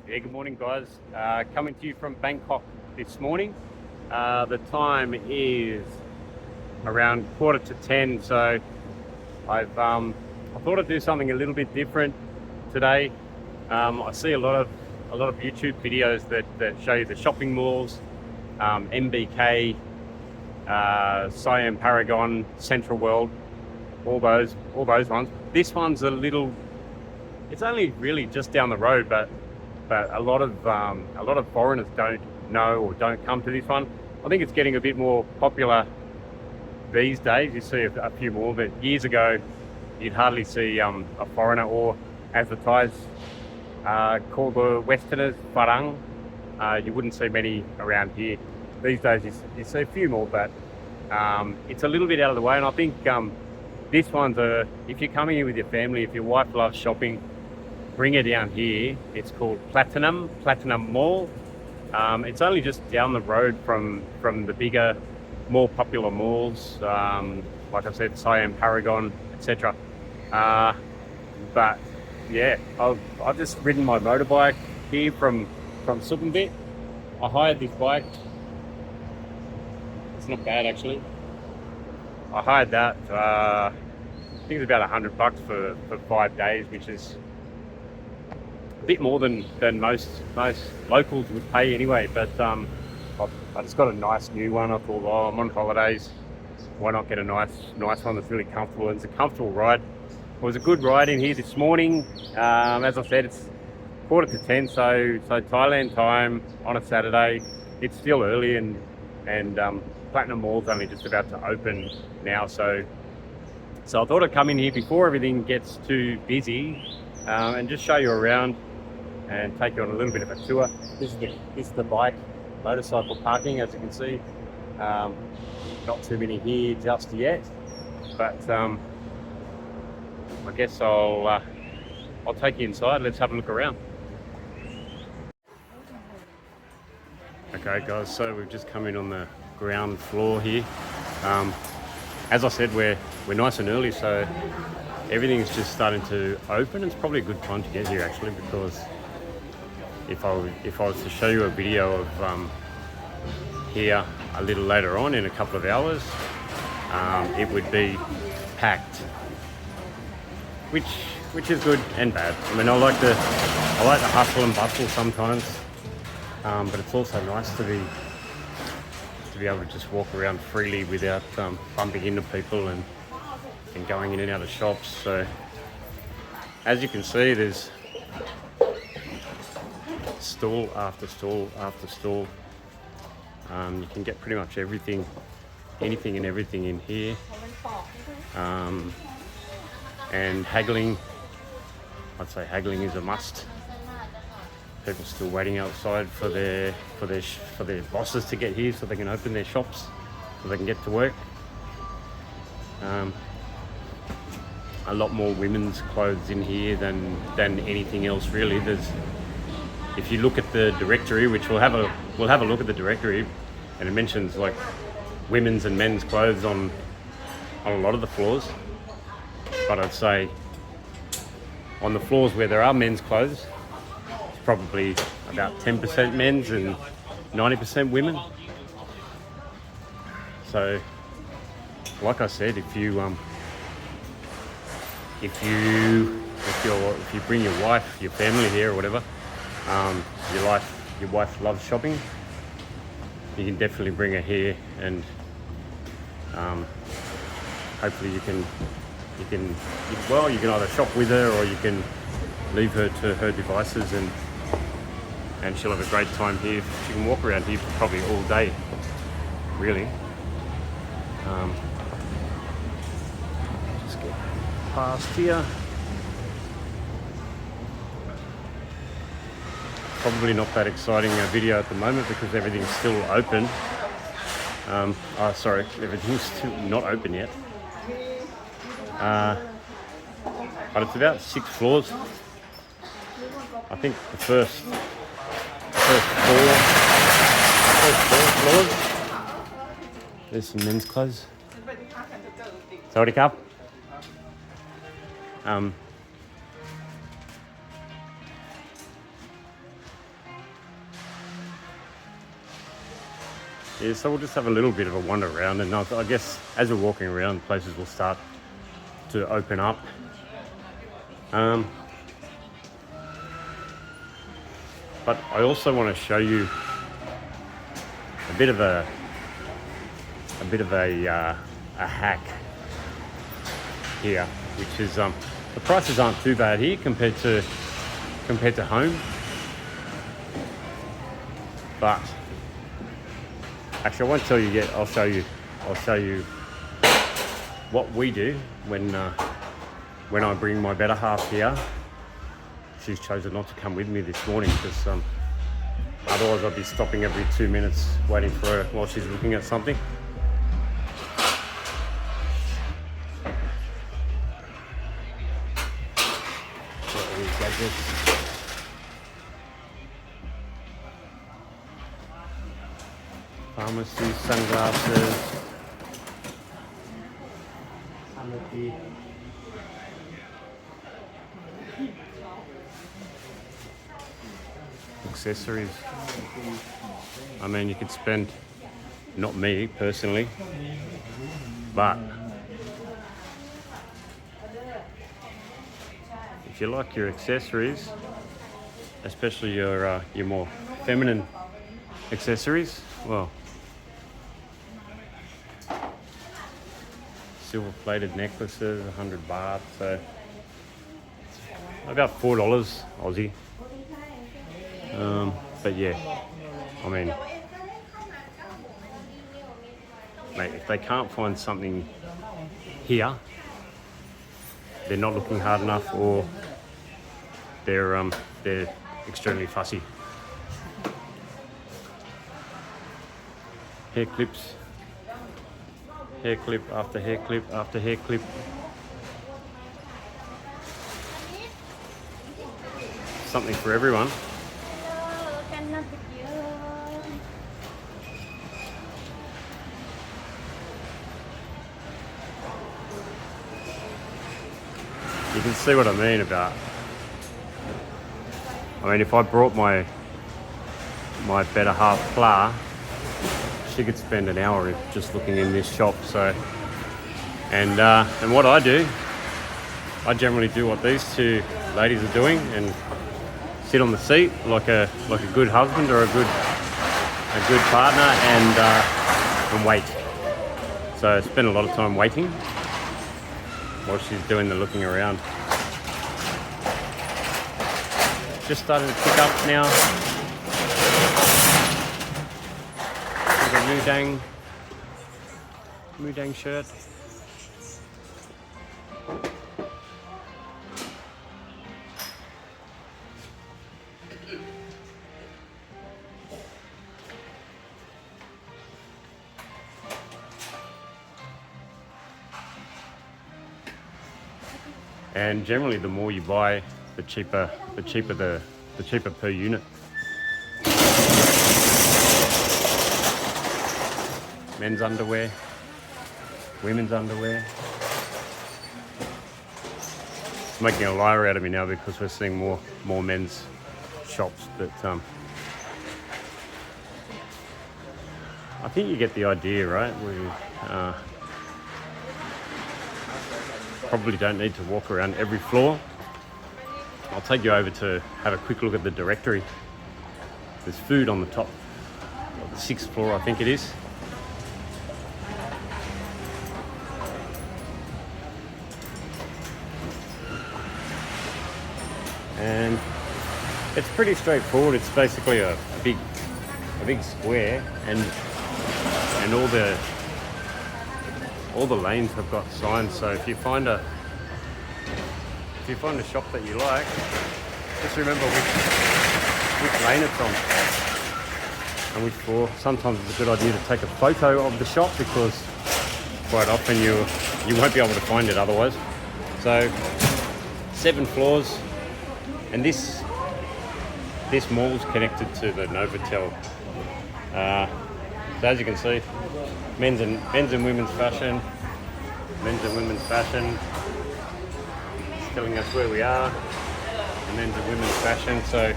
Yeah, good morning, guys. Coming to you from Bangkok this morning. The time is around 9:45, so I thought I'd do something a little bit different today. I see a lot of YouTube videos that show you the shopping malls, MBK, Siam Paragon, Central World, all those ones. This one's it's only really just down the road, but a lot of foreigners don't know or don't come to this one. I think it's getting a bit more popular these days. You see a few more, but years ago you'd hardly see a foreigner or, as the Thais call the Westerners, Farang. You wouldn't see many around here. These days you see a few more, but it's a little bit out of the way. And I think this one's if you're coming here with your family, if your wife loves shopping, bring her down here. It's called Platinum Mall. It's only just down the road from the bigger, more popular malls, like I said, Siam Paragon, etc. But yeah, I've just ridden my motorbike here from Sukhumvit. I hired this bike. It's not bad actually. I hired that. I think it's about $100 for 5 days, which is a bit more than most locals would pay anyway. But I just got a nice new one. I thought, oh, I'm on holidays, why not get a nice one that's really comfortable? And it's a comfortable ride. It was a good ride in here this morning. As I said, it's 9:45, so Thailand time on a Saturday. It's still early, and Platinum Mall's only just about to open now. So I thought I'd come in here before everything gets too busy and just show you around and take you on a little bit of a tour. This is the motorcycle parking, as you can see. Not too many here just yet, but I guess I'll take you inside. Let's have a look around. Okay, guys. So we've just come in on the ground floor here. As I said, we're nice and early, so everything's just starting to open. It's probably a good time to get here actually, because if I was to show you a video of here a little later on in a couple of hours, it would be packed, which is good and bad. I mean, I like the hustle and bustle sometimes, but it's also nice to be able to just walk around freely without bumping into people and going in and out of shops. So as you can see, there's stall after stall after stall. You can get pretty much anything and everything in here. And haggling, I'd say haggling is a must. People still waiting outside for their bosses to get here so they can open their shops, so they can get to work. A lot more women's clothes in here than anything else really. If you look at the directory, which we'll have a look at the directory, and it mentions like women's and men's clothes on a lot of the floors. But I'd say on the floors where there are men's clothes, it's probably about 10% men's and 90% women. So, like I said, if you bring your wife, your family here or whatever, your wife loves shopping, you can definitely bring her here, and hopefully you can either shop with her or you can leave her to her devices, and she'll have a great time here. She can walk around here probably all day, really. Just get past here. Probably not that exciting a video at the moment because everything's still open. Sorry, everything's still not open yet. But it's about 6 floors. I think the first four floors. There's some men's clothes. Sawadee Cup. Yeah, so we'll just have a little bit of a wander around, and I guess as we're walking around, places will start to open up. But I also want to show you a bit of a hack here, which is the prices aren't too bad here compared to home, but actually I won't tell you yet. I'll show you what we do when I bring my better half here. She's chosen not to come with me this morning because otherwise I'd be stopping every 2 minutes waiting for her while she's looking at something. Pharmacy, sunglasses, accessories. I mean, you could spend, not me personally, but if you like your accessories, especially your more feminine accessories, well, silver plated necklaces, 100 baht, so about $4 Aussie. But yeah, I mean, mate, if they can't find something here, they're not looking hard enough, or they're extremely fussy. Hair clips, hair clip after hair clip after hair clip. Something for everyone. You can see what I mean about, I mean, if I brought my better half Pla, she could spend an hour just looking in this shop. So, and what I do, I generally do what these two ladies are doing and sit on the seat like a good husband or a good partner, and wait. So I spend a lot of time waiting while she's doing the looking around. Just starting to pick up now. There's a Mudang shirt. And generally, the more you buy, the cheaper per unit. Men's underwear, women's underwear. It's making a liar out of me now because we're seeing more men's shops, but I think you get the idea, right? We probably don't need to walk around every floor. I'll take you over to have a quick look at the directory. There's food on the top of the 6th floor, I think it is. And it's pretty straightforward. It's basically a big square, and all the lanes have got signs. So if you find a shop that you like, just remember which lane it's on and which floor. Sometimes it's a good idea to take a photo of the shop because quite often you won't be able to find it otherwise. So 7 floors, and this mall's connected to the Novotel. So as you can see, men's and women's fashion, It's telling us where we are, and men's and women's fashion. So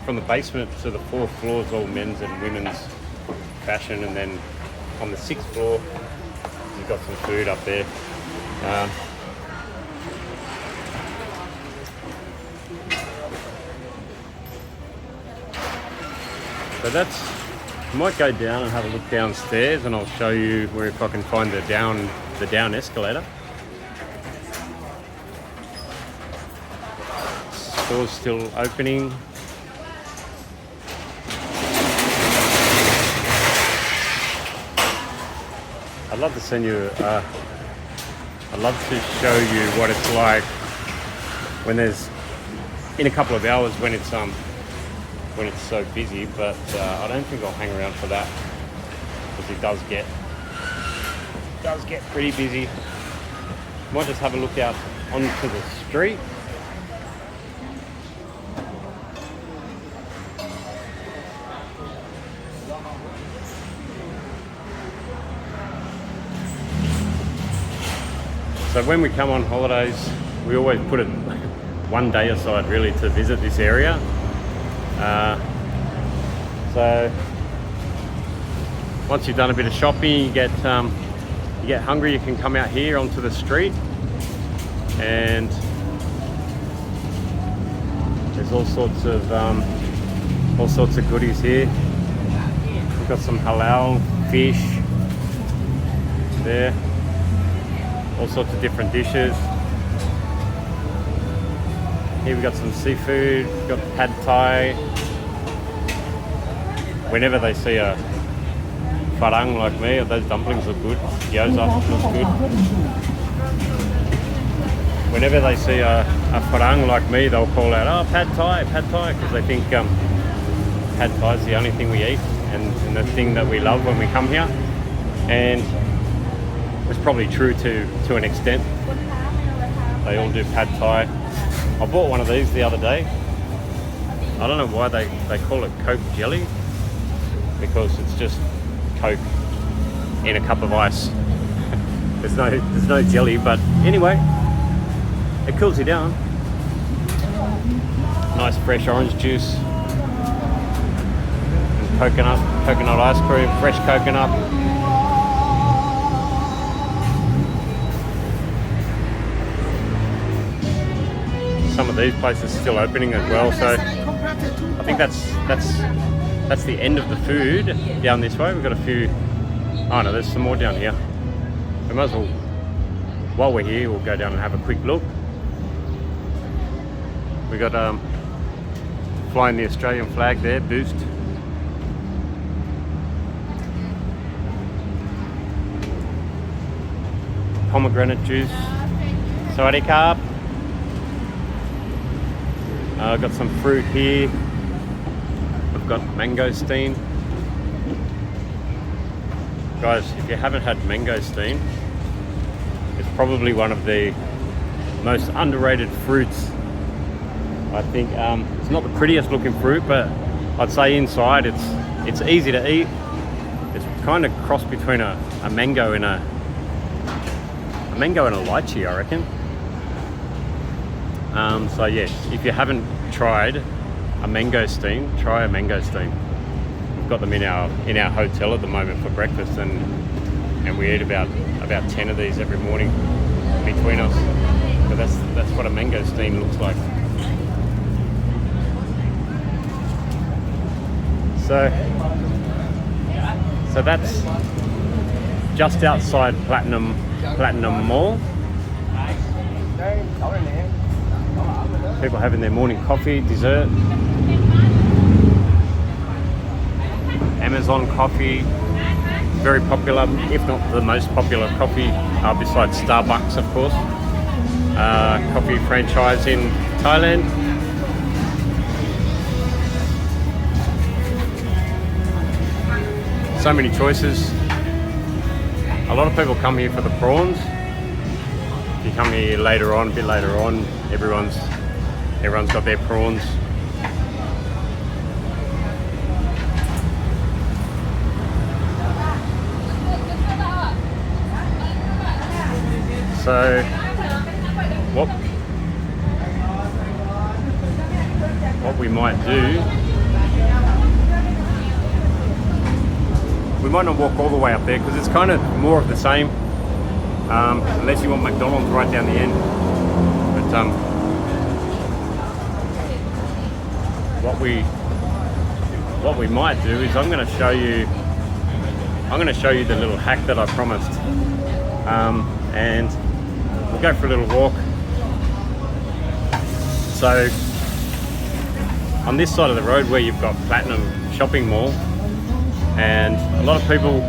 from the basement to the 4th floor is all men's and women's fashion, and then on the 6th floor you've got some food up there. So that's, I might go down and have a look downstairs, and I'll show you where, if I can find the down escalator. Store's still opening. I'd love to send you, I'd love to show you what it's like when there's, in a couple of hours when it's so busy, but I don't think I'll hang around for that, because it does get pretty busy. Might just have a look out onto the street. So when we come on holidays, we always put it one day aside really to visit this area. So once you've done a bit of shopping, you get hungry, you can come out here onto the street, and there's all sorts of goodies here. We've got some halal fish there, all sorts of different dishes. Here we got some seafood, we've got pad thai. Whenever they see a farang like me, those dumplings look good, gyoza looks good. Whenever they see a farang like me, they'll call out, oh, pad thai, because they think pad thai is the only thing we eat, and the thing that we love when we come here. And it's probably true to an extent. They all do pad thai. I bought one of these the other day. I don't know why they call it Coke jelly, because it's just Coke in a cup of ice. there's no jelly, but anyway, it cools you down. Nice fresh orange juice and coconut ice cream, fresh coconut. Some of these places still opening as well, so I think that's the end of the food down this way. We've got a few, oh no, there's some more down here. We might as well, while we're here, we'll go down and have a quick look. We got flying the Australian flag there, Boost. Pomegranate juice. Sawadee Krap. I've got some fruit here. I've got mangosteen. Guys, if you haven't had mangosteen, it's probably one of the most underrated fruits. I think it's not the prettiest looking fruit, but I'd say inside it's easy to eat. It's kind of cross between a mango and a lychee, I reckon. So yes, if you haven't tried a mangosteen, try a mangosteen. We've got them in our hotel at the moment for breakfast, and we eat about 10 of these every morning between us. But that's what a mangosteen looks like. So that's just outside Platinum Mall. People having their morning coffee, dessert. Amazon coffee, very popular, if not the most popular coffee, besides Starbucks, of course. Coffee franchise in Thailand. So many choices. A lot of people come here for the prawns. If you come here later on, a bit later on, everyone's got their prawns. So what we might do we might not walk all the way up there because it's kind of more of the same, unless you want McDonald's right down the end. But what we might do is I'm going to show you the little hack that I promised, and we'll go for a little walk. So on this side of the road where you've got Platinum Shopping Mall, and a lot of people,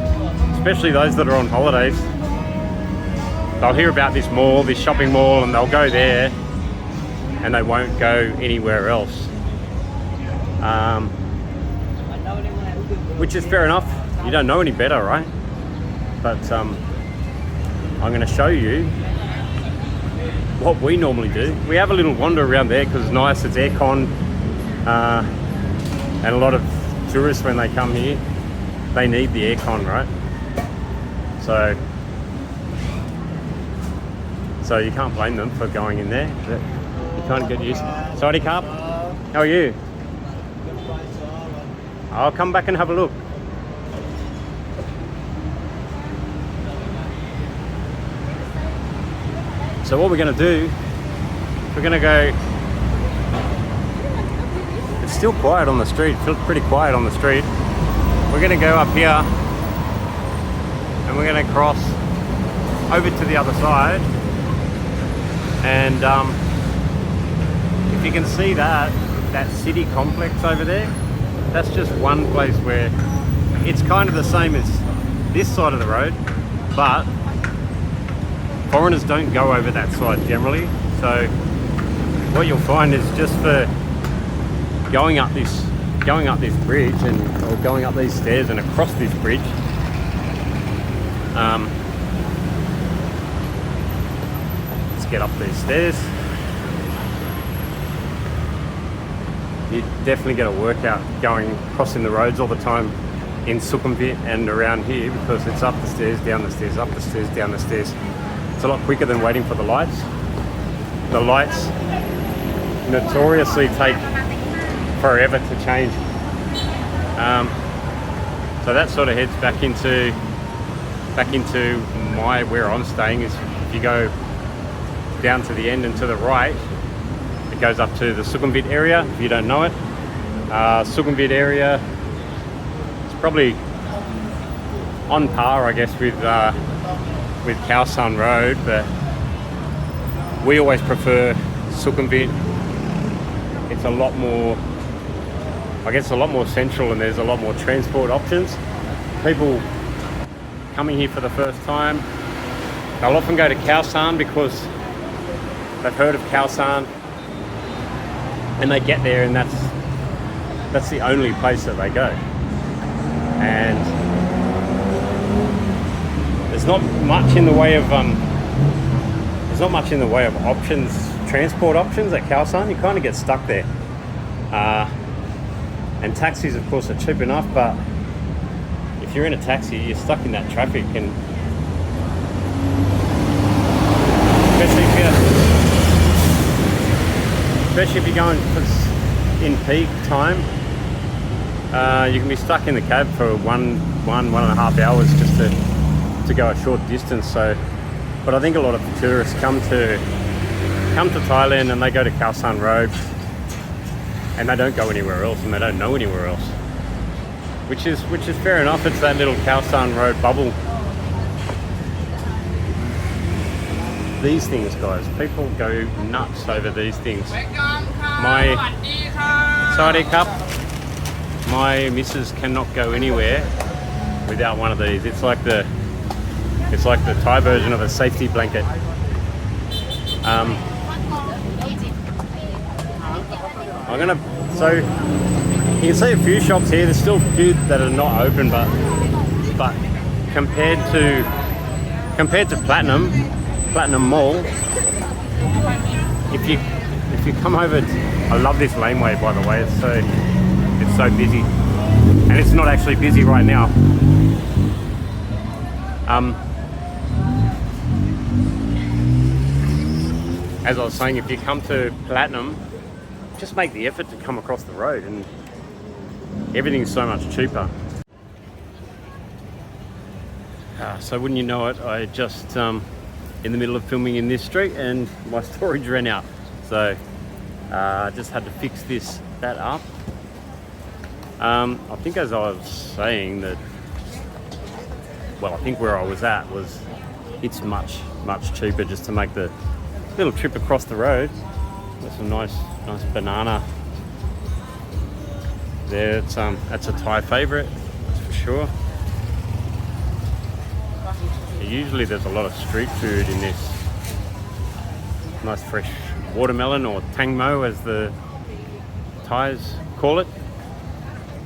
especially those that are on holidays, they'll hear about this mall, this shopping mall, and they'll go there and they won't go anywhere else, which is fair enough. You don't know any better, right? But I'm going to show you what we normally do. We have a little wander around there because it's nice, it's aircon, and a lot of tourists, when they come here, they need the aircon, right? So you can't blame them for going in there. You kind of get used. Sorry, Carp. How are you? I'll come back and have a look. So what we're going to do, we're going to go, it's still quiet on the street, feels pretty quiet on the street. We're going to go up here and we're going to cross over to the other side, and if you can see that city complex over there, that's just one place where it's kind of the same as this side of the road, but foreigners don't go over that side generally. So what you'll find is just for going up this bridge or going up these stairs and across this bridge, let's get up these stairs. You definitely get a workout crossing the roads all the time in Sukhumvit and around here, because it's up the stairs, down the stairs, up the stairs, down the stairs. It's a lot quicker than waiting for the lights. The lights notoriously take forever to change. So that sort of heads back into where I'm staying. Is if you go down to the end and to the right, it goes up to the Sukhumvit area. If you don't know it, Sukhumvit area, it's probably on par, I guess, with Khao San Road, but we always prefer Sukhumvit. It's a lot more, I guess, a lot more central, and there's a lot more transport options. People coming here for the first time, they'll often go to Khao San because they've heard of Khao San, and they get there and that's the only place that they go. And there's not much in the way of options, transport options at Khao San. You kind of get stuck there. And taxis, of course, are cheap enough, but if you're in a taxi, you're stuck in that traffic, and especially if you're going in peak time, you can be stuck in the cab for one and a half hours just to go a short distance. So, but I think a lot of tourists come to Thailand and they go to Khao San Road, and they don't go anywhere else, and they don't know anywhere else, which is fair enough. It's that little Khao San Road bubble. These things, guys, people go nuts over these things. My missus cannot go anywhere without one of these. It's like the Thai version of a safety blanket. So you can see a few shops here. There's still a few that are not open, but compared to Platinum Mall, if you come over, I love this laneway, by the way. It's so busy, and it's not actually busy right now. As I was saying, if you come to Platinum, just make the effort to come across the road, and everything's so much cheaper. So wouldn't you know it, I just in the middle of filming in this street and my storage ran out. So I just had to fix that up. I think as I was saying that, well, I think where I was at was it's much cheaper just to make the little trip across the road. There's some nice banana there. It's that's a Thai favorite, that's for sure. Usually there's a lot of street food in this. Nice fresh watermelon, or tang mo as the Thais call it.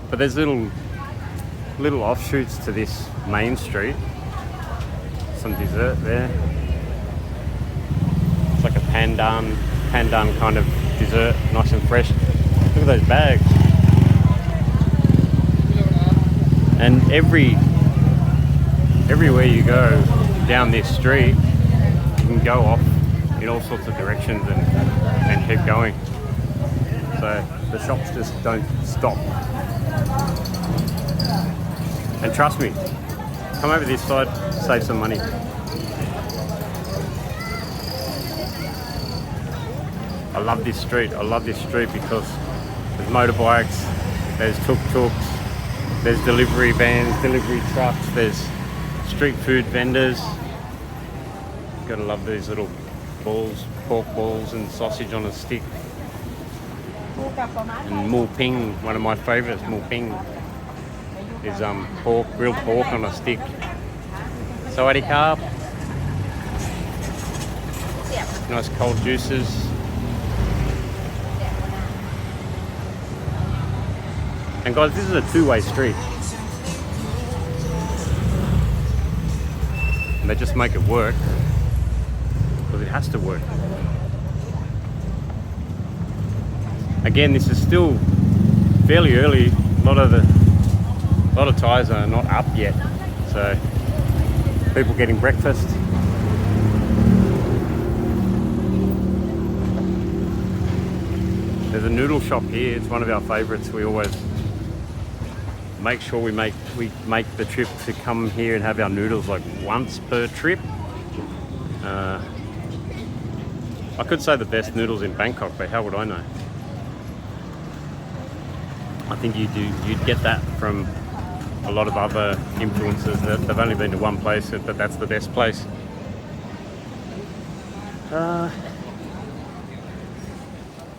But there's little offshoots to this main street. Some dessert there. It's like a pandan kind of dessert, nice and fresh. Look at those bags. And everywhere you go down this street, you can go off in all sorts of directions and keep going. So the shops just don't stop. And trust me, come over this side, save some money. I love this street because there's motorbikes, there's tuk-tuks, there's delivery vans, delivery trucks, there's street food vendors. Gotta love these little balls, pork balls and sausage on a stick. And mu ping, one of my favourites, mu ping, is pork, grilled pork on a stick. Sawadee krap. Nice cold juices. And guys, this is a two-way street. And they just make it work because it has to work. Again, this is still fairly early. A lot of Thais are not up yet, so people getting breakfast. There's a noodle shop here. It's one of our favourites. We always make sure we make the trip to come here and have our noodles like once per trip. I could say the best noodles in Bangkok, but how would I know? I think you'd get that from a lot of other influencers that they've only been to one place, but that's the best place.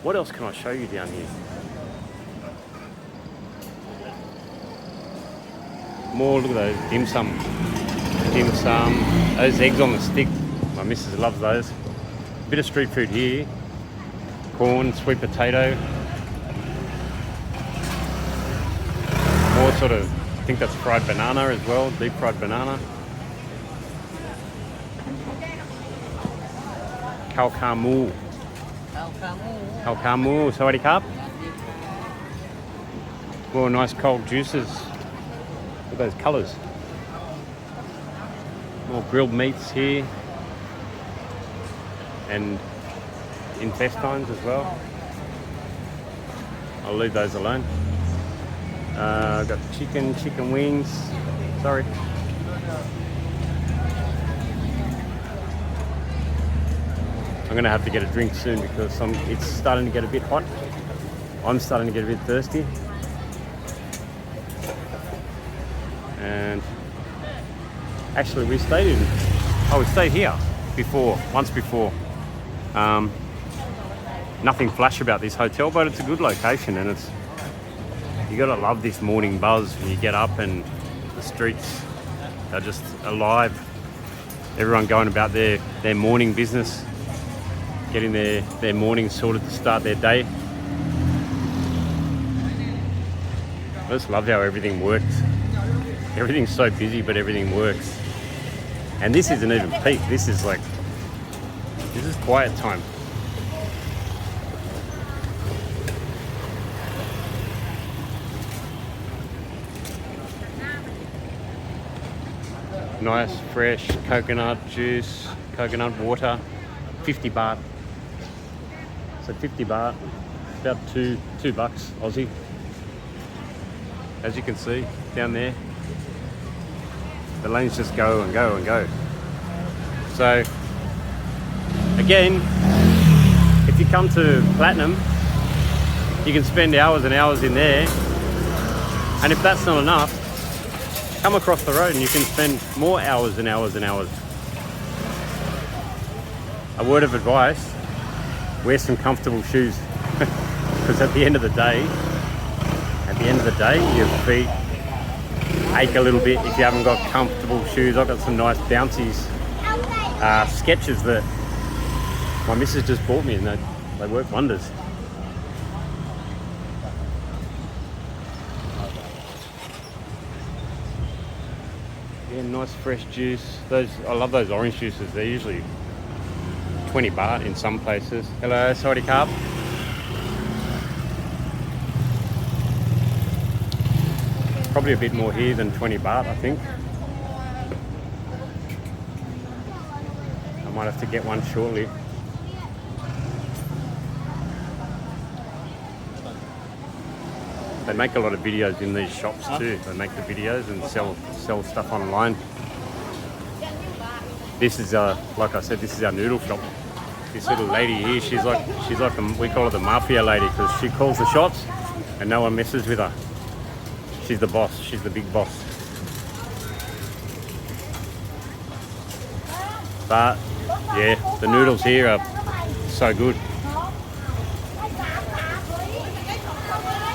What else can I show you down here? More, look at those dim sum, those eggs on the stick. My missus loves those. A bit of street food here. Corn, sweet potato. More sort of, I think that's fried banana as well, deep fried banana. Khao kamu. Khao kamu, sawadee krap. More nice cold juices. Look at those colours. More grilled meats here. And intestines as well. I'll leave those alone. I've got chicken wings. Sorry. I'm gonna have to get a drink soon because it's starting to get a bit hot. I'm starting to get a bit thirsty. And actually we stayed here once before. Nothing flash about this hotel, but it's a good location, and you gotta love this morning buzz when you get up and the streets are just alive. Everyone going about their morning business, getting their morning sorted to start their day. I just love how everything works. Everything's so busy, but everything works. And this isn't even peak. This is quiet time. Nice fresh coconut juice, coconut water, 50 baht. So 50 baht, about $2 Aussie. As you can see down there. The lanes just go and go and go. So again, if you come to Platinum, you can spend hours and hours in there, and if that's not enough, come across the road and you can spend more hours and hours and hours. A word of advice, wear some comfortable shoes, because at the end of the day, your feet ache a little bit if you haven't got comfortable shoes. I've got some nice bouncies Skechers that my missus just bought me, and they work wonders. Yeah, nice fresh juice. I love those orange juices. They're usually 20 baht in some places. Hello, sorry carb. Probably a bit more here than 20 baht, I think. I might have to get one shortly. They make a lot of videos in these shops too. They make the videos and sell stuff online. This is like I said, this is our noodle shop. This little lady here, she's like we call her the mafia lady, because she calls the shots and no one messes with her. She's the boss. She's the big boss. But yeah, the noodles here are so good.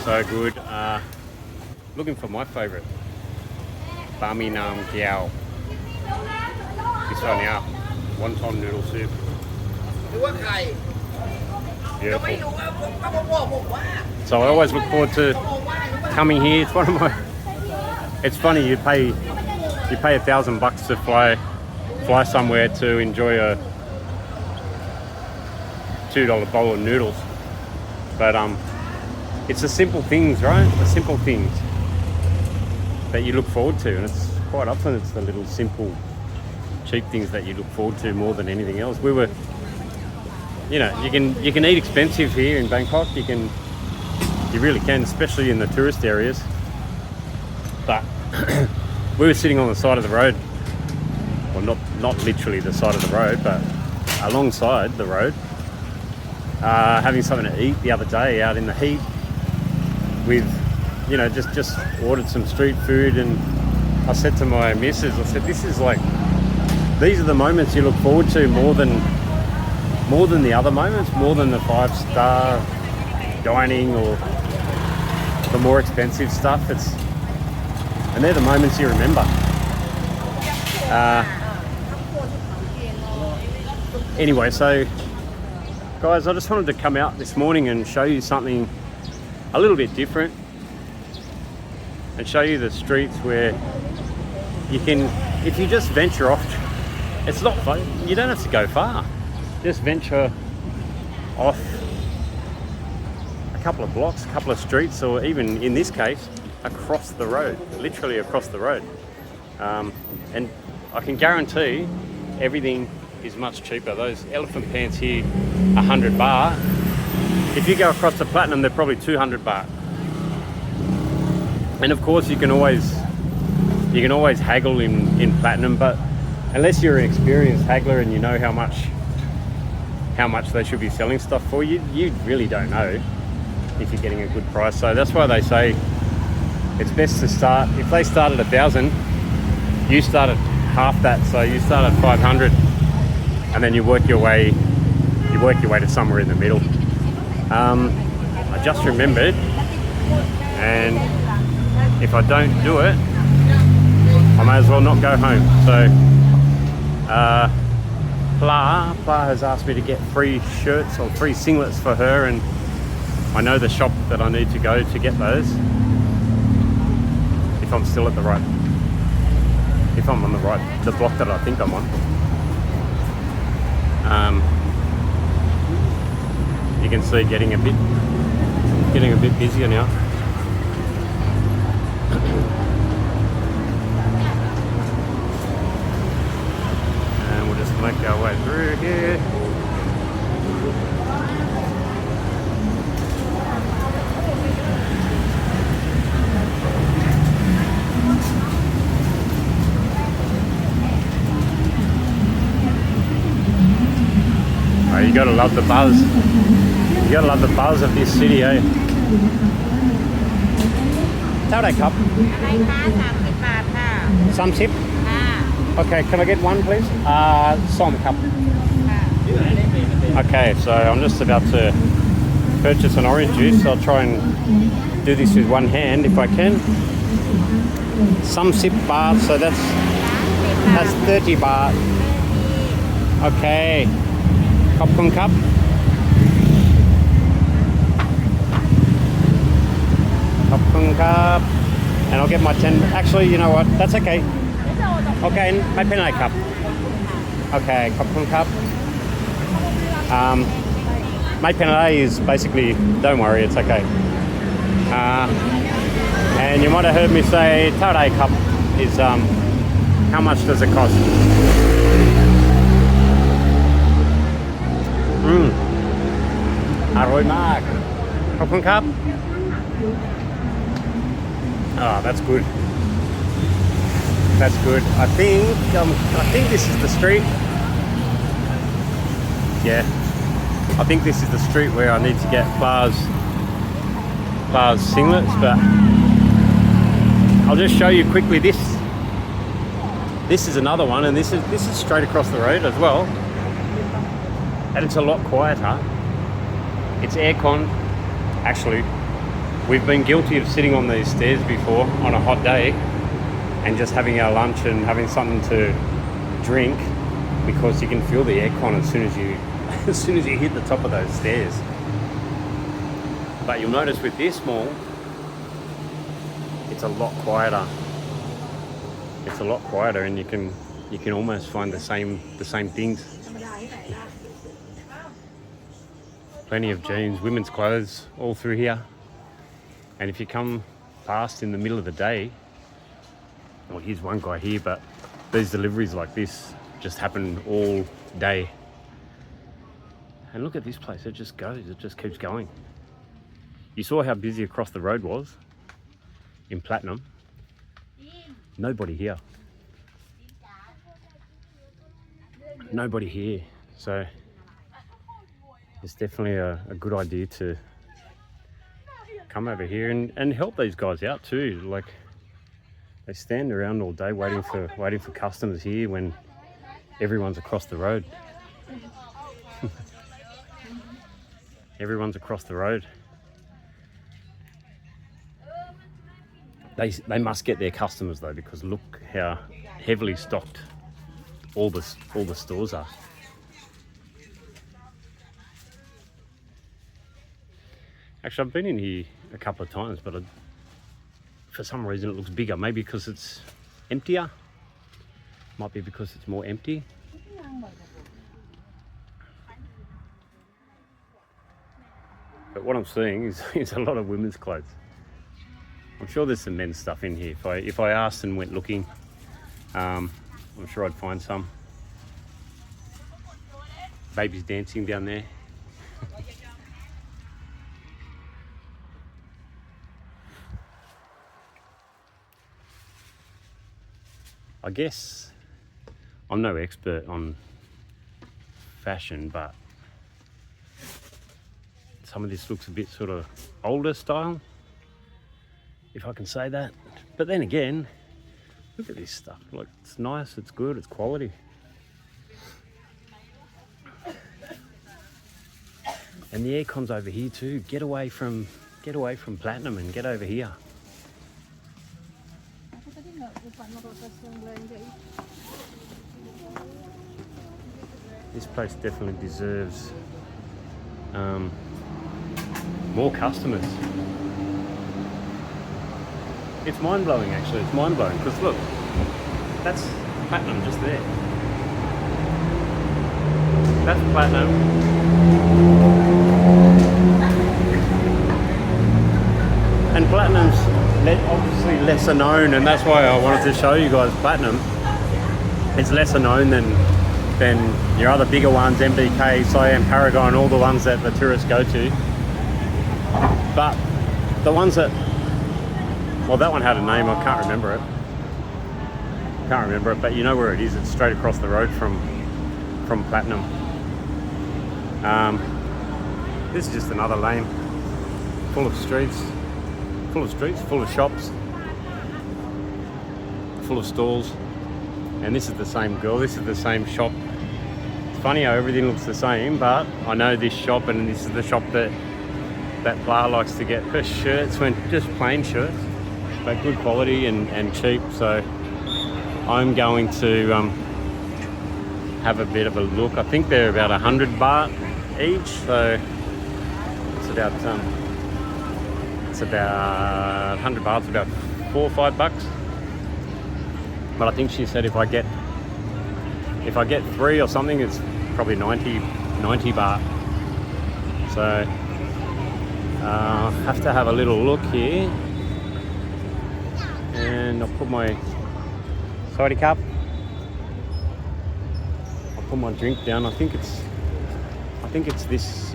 So good. Looking for my favourite. Bami Nam Gyao. This one here. Wonton noodle soup. Beautiful. So I always look forward to coming here. It's one of my. It's funny, you pay $1,000 to fly somewhere to enjoy a $2 bowl of noodles, but it's the simple things, right? The simple things that you look forward to, and it's quite often it's the little simple, cheap things that you look forward to more than anything else. We were, you know, you can eat expensive here in Bangkok. You really can, especially in the tourist areas. But we were sitting on the side of the road. Well, not literally the side of the road, but alongside the road, having something to eat the other day out in the heat. With, you know, just ordered some street food, and I said to my missus, I said, this is like, these are the moments you look forward to more than the other moments, more than the 5-star dining or the more expensive stuff. And they're the moments you remember. Anyway, so guys, I just wanted to come out this morning and show you something a little bit different, and show you the streets where you can, if you just venture off, it's not fun, you don't have to go far, just venture off a couple of blocks, a couple of streets, or even in this case across the road, literally across the road, and I can guarantee everything is much cheaper. Those elephant pants here, 100 baht. If you go across to Platinum, they're probably 200 baht. And of course, you can always haggle in Platinum, but unless you're an experienced haggler and you know how much they should be selling stuff for, you really don't know if you're getting a good price. So that's why they say it's best to start. If they start at 1,000, you start at half that. So you start at 500, and then you work your way to somewhere in the middle. I just remembered, and if I don't do it, I may as well not go home. So Pla has asked me to get free shirts or free singlets for her, and I know the shop that I need to go to get those, if I'm still at the right, if I'm on the block that I think I'm on. You can see getting a bit busier now. And we'll just make our way through here. You gotta love the buzz. You gotta love the buzz of this city, eh? How they cup? อะไรคะ30 บาทค่ะ Some sip? ค่ะ Okay, can I get one, please? Some cup. ค่ะ Okay, so I'm just about to purchase an orange juice. I'll try and do this with one hand if I can. Some sip baht, so that's 30 baht. Okay. Khop khun kap. Khop khun kap. And I'll get my 10. Actually, you know what? That's okay. Okay, my pen I cup. Okay, khop khun kap. My penalty is basically, don't worry, it's okay. And you might have heard me say, Tauday cup is, how much does it cost? Aroy mak. Khopkhun kap. Ah, that's good. That's good. I think this is the street. Yeah. I think this is the street where I need to get bars singlets, but I'll just show you quickly this. This is another one, and this is straight across the road as well. And it's a lot quieter. It's aircon. Actually, we've been guilty of sitting on these stairs before on a hot day and just having our lunch and having something to drink, because you can feel the aircon as soon as you hit the top of those stairs. But you'll notice with this mall, it's a lot quieter. It's a lot quieter, and you can almost find the same things. Plenty of jeans, women's clothes all through here. And if you come past in the middle of the day, well, here's one guy here, but these deliveries like this just happen all day. And look at this place, it just goes, it just keeps going. You saw how busy across the road was in Platinum. Nobody here. Nobody here. So it's definitely a good idea to come over here and help these guys out too. Like, they stand around all day waiting for customers here when everyone's across the road. Everyone's across the road. They must get their customers though, because look how heavily stocked all the stores are. Actually, I've been in here a couple of times, but for some reason it looks bigger. Maybe because it's emptier. Might be because it's more empty. But what I'm seeing is a lot of women's clothes. I'm sure there's some men's stuff in here. If I asked and went looking, I'm sure I'd find some. Babies dancing down there. I guess I'm no expert on fashion, but some of this looks a bit sort of older style, if I can say that. But then again, look at this stuff. Like, it's nice, it's good, it's quality. And the aircon's over here too. Get away from Platinum and get over here. This place definitely deserves more customers. It's mind-blowing actually, it's mind-blowing, because look, that's Platinum just there. That's Platinum. And Platinum's obviously lesser known, and that's why I wanted to show you guys Platinum. It's lesser known than your other bigger ones, MBK, Siam, Paragon, all the ones that the tourists go to. But the ones that, well, that one had a name, I can't remember it. Can't remember it, but you know where it is. It's straight across the road from Platinum. This is just another lane full of streets, full of shops, full of stalls. And this is the same girl, this is the same shop. It's funny how everything looks the same, but I know this shop, and this is the shop that Pla likes to get her shirts, when just plain shirts, but good quality and cheap. So I'm going to have a bit of a look. I think they're about 100 baht each, so it's about 100 baht, about $4 or $5. But I think she said if I get 3 or something, it's probably 90 baht. So have to have a little look here, and I'll put my sorry cup. I'll put my drink down. I think it's this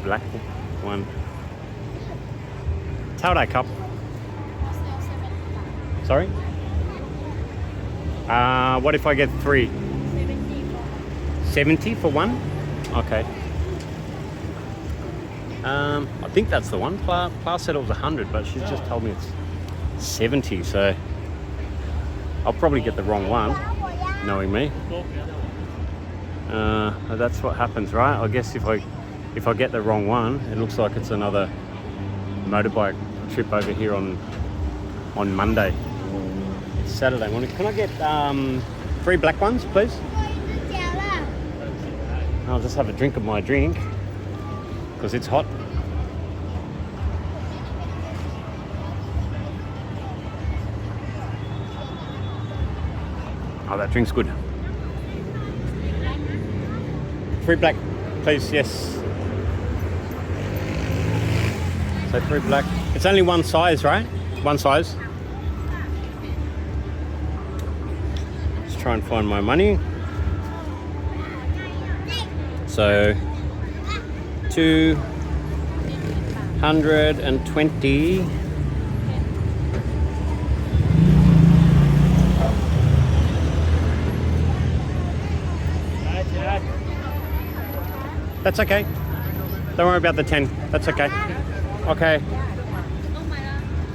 black one. Tao Dai cup. Sorry? What if I get 3? 70 for one? Okay. I think that's the one. Pla said it was 100, but she's just told me it's 70, so I'll probably get the wrong one, knowing me. That's what happens, right? I guess if I get the wrong one, it looks like it's another motorbike trip over here on Monday. It's Saturday morning. Can I get 3 black ones, please? I'll just have a drink of my drink because it's hot. Oh, that drink's good. 3 black, please. Yes. So 3 black. It's only one size, right? One size. Let's try and find my money. So 220. That's okay. Don't worry about the 10. That's okay. Okay.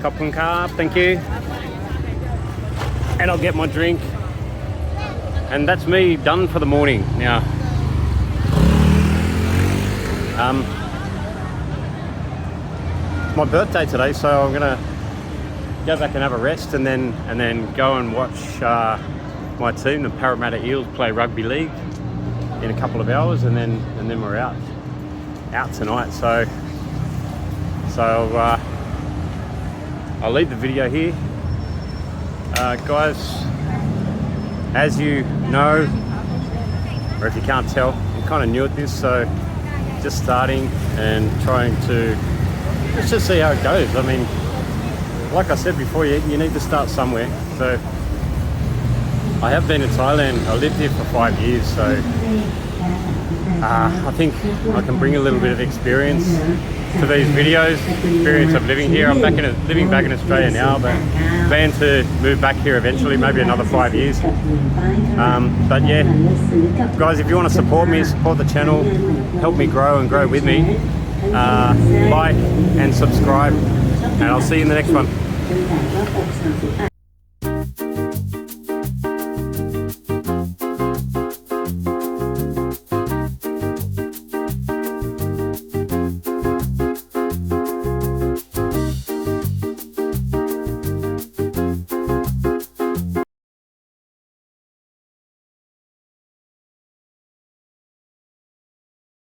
Khop khun krap. Thank you. And I'll get my drink. And that's me done for the morning. Now, it's my birthday today, so I'm gonna go back and have a rest, and then go and watch my team, the Parramatta Eels, play rugby league in a couple of hours, and then we're out tonight. So I'll leave the video here, guys. As you know, or if you can't tell, I'm kind of new at this, so just starting and trying to just see how it goes. I mean, like I said before, you need to start somewhere. So I have been in Thailand. I lived here for 5 years, so I think I can bring a little bit of experience to these videos, experience of living here. I'm living back in Australia now, but plan to move back here eventually, maybe another 5 years. But yeah, guys, if you want to support me, support the channel, help me grow and grow with me, like and subscribe, and I'll see you in the next one.